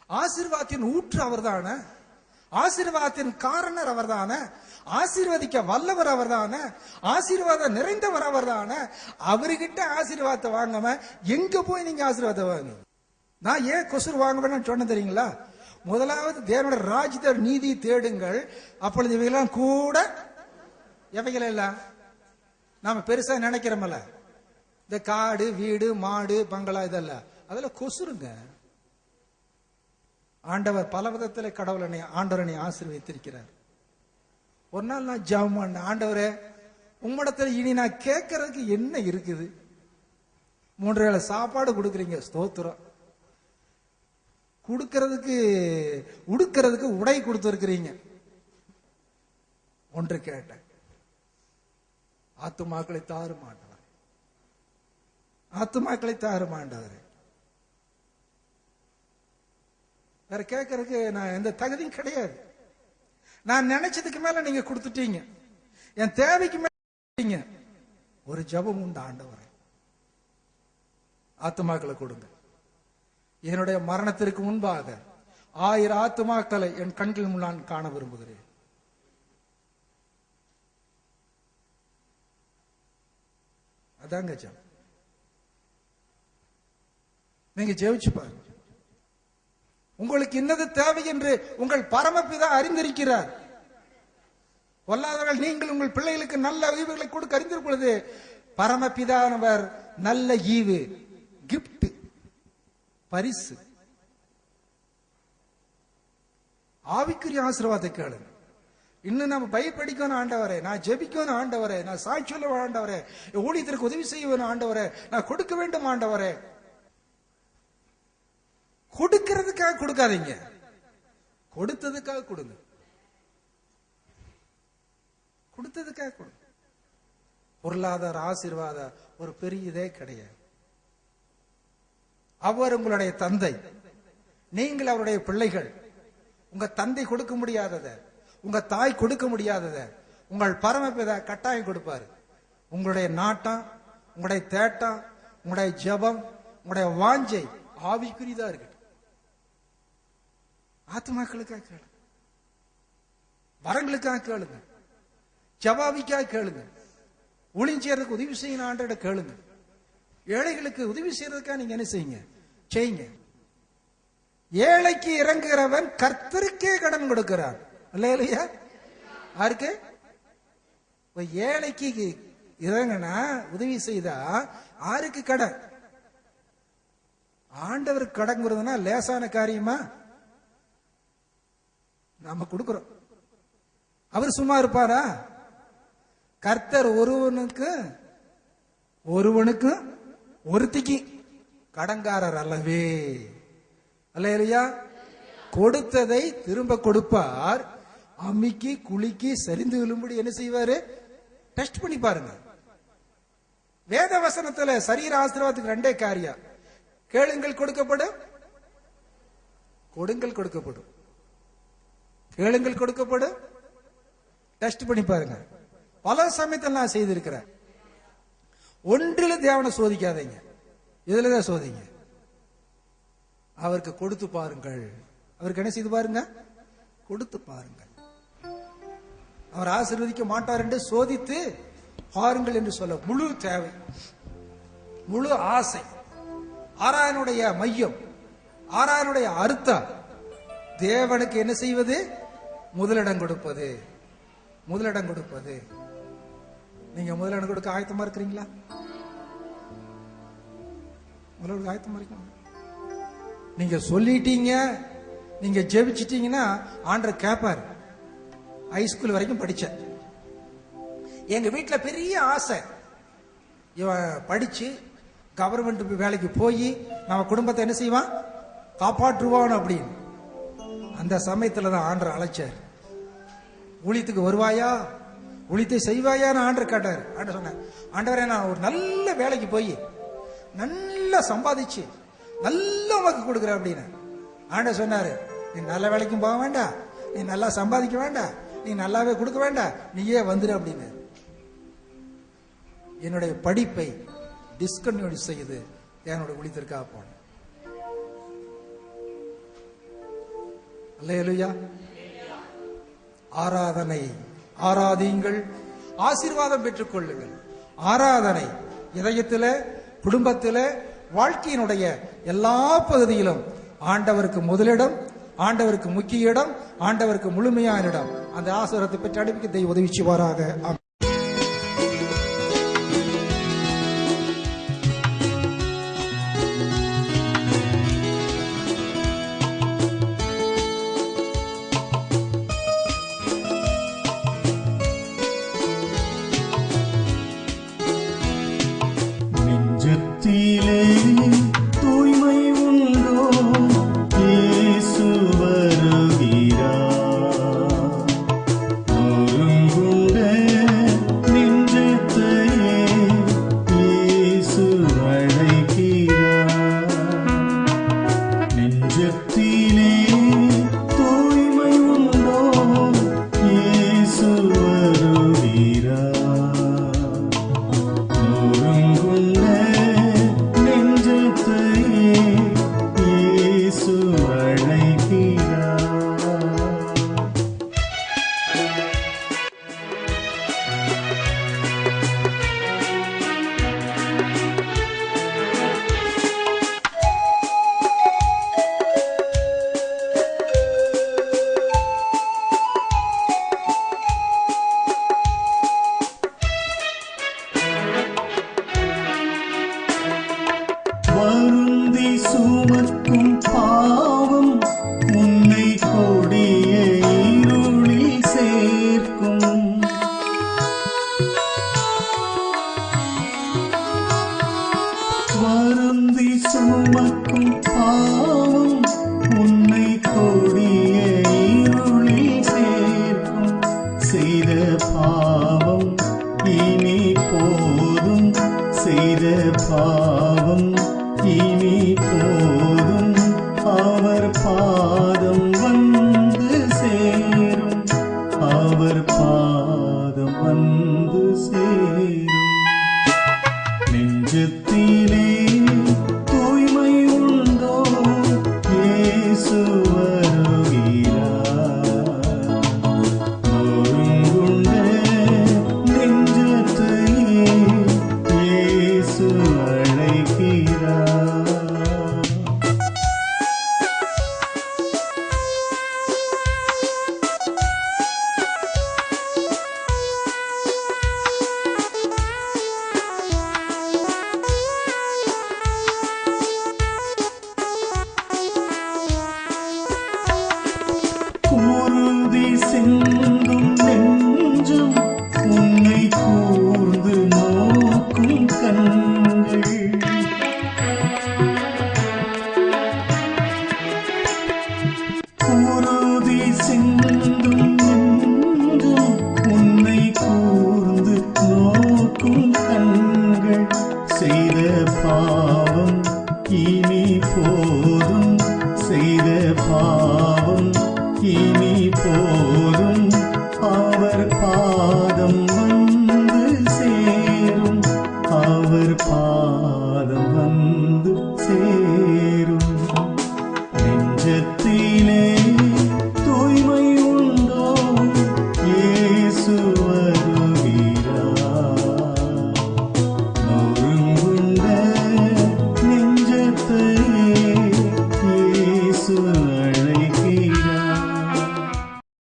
ஆசீர்வாதத்தின் ஊற்று அவர் தானே, ஆசீர்வாதத்தின் காரணர் அவர் தானே, ஆசீர்வதிக்க வல்லவர் அவர் தானே, ஆசீர்வாதம் நிறைந்தவர் அவர் தானே. அவர்கிட்ட ஆசீர்வாதத்தை வாங்காம எங்க போய் நீங்க ஆசீர்வாதம் வாங்க? நான் ஏன் கொசுர் வாங்குவேன்னு சொன்ன தெரியுங்களா? முதலாவது தேவனுடைய ராஜ்யத்தை நீதி தேடுங்கள், அப்பொழுது இவையெல்லாம் கூட எவைகள் எல்லாம் நாம பெருசா நினைக்கிறோமல்ல, இந்த காடு வீடு மாடு பங்களா இதெல்லாம் அதெல்லாம் கொசுருங்க. ஆண்டவர் பல விதத்தில் ஆண்டவரனை ஆசீர்வதித்திருக்கிறார். ஒரு நாள் நான் ஜெபம் பண்ணேன், ஆண்டவரே உம்மிடத்துல இனி நான் கேட்கறதுக்கு என்ன இருக்குது? 3 வேளை சாப்பாடு கொடுக்குறீங்க, ஸ்தோத்திரம். கொடுக்கறதுக்கு உடுக்கிறதுக்கு உடை கொடுத்திருக்கிறீங்க. ஒன்று கேட்டேன், ஆத்துமாக்களை தாருமாண்டவர், ஆத்துமாக்களை தாருமாண்டவர். வேற கேட்கறதுக்கு நான் எந்த தகுதியும் கிடையாது. நான் நினைச்சதுக்கு மேல நீங்க கொடுத்துட்டீங்க, என் தேவைக்கு மேல. ஒரு ஜெபம் உண்டு, ஆண்டவரே ஆத்துமாக்களை கொடுங்க. என்னுடைய மரணத்திற்கு முன்பாக 1000 ஆத்துமாக்களை என் கண்கள் முன் நான் காண விரும்புகிறேன். அதாங்க ஜெபம். நீங்க ஜெபிச்சு பாருங்க. உங்களுக்கு இன்னது தேவை என்று உங்கள் பரமபிதா அறிந்திருக்கிறார். பொல்லாதவர்கள் நீங்கள் உங்கள் பிள்ளைகளுக்கு நல்ல ஈவுகளை கொடுக்க அறிந்திருக்கும் பொழுது பரமபிதானவர் நல்ல ஈவு, கிஃப்ட், பரிசு, ஆவிக்குரிய ஆசீர்வாதத்தை கேளுங்க. இன்னும் நம்ம பயப்படிக்கணும் ஆண்டவரே, நான் ஜெபிக்கணும் ஆண்டவரே, நான் சாட்சி சொல்ல ஆண்டவரே, ஊழியத்திற்கு உதவி செய்யணும் ஆண்டவரே, நான் கொடுக்க வேண்டும் ஆண்டவரே. கொடுக்கிறதுக்காக கொடுக்காதீங்க, கொடுத்ததுக்காக கொடுங்க. கொடுத்ததுக்காக கொடுங்க. பொருளாதார ஆசீர்வாத ஒரு பெரிய இதே கிடையாது. அவர் உங்களுடைய தந்தை, நீங்கள் அவருடைய பிள்ளைகள். உங்க தந்தை கொடுக்க முடியாதத, உங்க தாய் கொடுக்க முடியாதத உங்கள் பரமபிதா கட்டாயம் கொடுப்பாரு. உங்களுடைய நாட்டம், உங்களுடைய தேட்டம், உங்களுடைய ஜெபம், உங்களுடைய வாஞ்சை ஆவிக்குரியதா இருக்கு. ஆத்மாக்களுக்காக கேளுங்க, வரங்களுக்காக கேளுங்க, ஜவாபிக்காக கேளுங்க, ஊழியர்களுக்கு உதவி செய்யணும் ஆண்டவரை கேளுங்க. ஏழைகளுக்கு உதவி செய்யறதுக்காக நீங்க என்ன செய்யுங்க. ஏழைக்கு இறங்குகிறவன் கர்த்தருக்கே கடன் கொடுக்கிறான். இல்லையா? யாருக்கு? ஏழைக்கு இறங்கினா உதவி செய்தா யாருக்கு கடன்? ஆண்டவருக்கு கடங்கிறதுனா லேசான காரியமா? நாம கொடுக்கிறோம், அவர் சும்மா இருப்பாரா? கர்த்தர் ஒருவனுக்கு ஒருத்திக்கு கடங்காரர் அல்லவே. அல்லையா? கொடுத்ததை திரும்ப கொடுப்பார், அம்மிக்கு குளிக்கு சரிந்து விழும்படி என்ன செய்வாரு? டெஸ்ட் பண்ணி பாருங்க. வேத வசனத்துல சரீர ஆசீர்வாதத்துக்கு 2 காரியம். கேளுங்கள் கொடுக்கப்படும், கொடுங்கள் கொடுக்கப்படும். கேளுங்கள் கொடுக்கப்படும், டெஸ்ட் பண்ணி பாருங்க. பல சமயத்தில் நான் செய்திருக்கிறேன். ஒன்றில தேவனை சோதிக்காதீங்க, இதுலதான் சோதிங்க. அவருக்கு கொடுத்து பாருங்கள். அவருக்கு என்ன செய்து பாருங்க? கொடுத்து பாருங்கள். அவர் ஆசீர்வதிக்க மாட்டார் என்று சோதித்து பாருங்கள் என்று சொல்ல முழு தேவை, முழு ஆசை, ஆராயனுடைய மையம், ஆராயனுடைய அர்த்தம் தேவனுக்கு என்ன செய்வது? முதலிடம் கொடுப்பது. முதலிடம் கொடுப்பது. நீங்க முதலிடம் கொடுக்க ஆயத்தமா இருக்கிறீங்களா? முதலிடம் ஆயத்தமா இருக்கீங்களா? நீங்க சொல்லிட்டீங்க, நீங்க ஜெபிச்சிட்டீங்கன்னா ஆண்டவர் கேட்பார். ஹைஸ்கூல் வரைக்கும் படிச்சேன். எங்க வீட்டுல பெரிய ஆசை, இவன் படிச்சு கவர்மெண்ட் வேலைக்கு போய் நம்ம குடும்பத்தை என்ன செய்வான்? காப்பாற்றுவான் அப்படின்னு. அந்த சமயத்துல தான் ஆண்டவர் அழைச்சார். ஊழியத்துக்கு வருவாயா, ஊழியத்தை செய்வாயான்னு ஆண்டவர் கேட்டார். ஆண்டவர் சொன்னார், ஆண்டவரே நான் ஒரு நல்ல வேலைக்கு போய் நல்லா சம்பாதிச்சு நல்ல உனக்கு கொடுக்குற அப்படின்னு. ஆண்டவர் சொன்னாரு, நீ நல்ல வேலைக்கும் போக வேண்டாம், நீ நல்லா சம்பாதிக்க வேண்டாம், நீ நல்லாவே கொடுக்க வேண்டாம், நீயே வந்துரு அப்படின்னு. என்னுடைய படிப்பை டிஸ்கன்டினியூ செய்து என்னோட ஊழியத்திற்காக போனேன். அல்லேலூயா. ஆராதனை, ஆராதியுங்கள், ஆசீர்வாதம் பெற்றுக் கொள்ளுங்கள். ஆராதனை இதயத்திலே, குடும்பத்திலே, வாழ்க்கையினுடைய எல்லா பகுதியிலும் ஆண்டவருக்கு முதலிடம், ஆண்டவருக்கு முக்கிய இடம், ஆண்டவருக்கு முழுமையான இடம். அந்த ஆசீர்வாதத்தை பெற்று அனுப்பிக்க தெய்வம் உதவி செய்வாராக. நெஞ்சத்திலே தூய்மை உண்டோ, இயேசு வருகிறார். நொறுங்குண்ட நெஞ்சத்தையே இயேசு அழைக்கிறார். நெஞ்சத்திலே தூய்மை உண்டோ, இயேசு வருகிறார். வருந்தி சுமக்கும் பாவம் உன்னை கொடிய இருளில் சேர்க்கும். வருந்தி சுமக்கும் பாவம் உன்னை கொடிய இருளில் சேர்க்கும். செய்த பாவம் இனி போதும், செய்த பாவம் இனி போதும், அவர் பாதம் வந்து சேரும், அவர் பாதம் வந்து சேரும். நெஞ்சத்திலே தூய்மை உண்டோ, இயேசு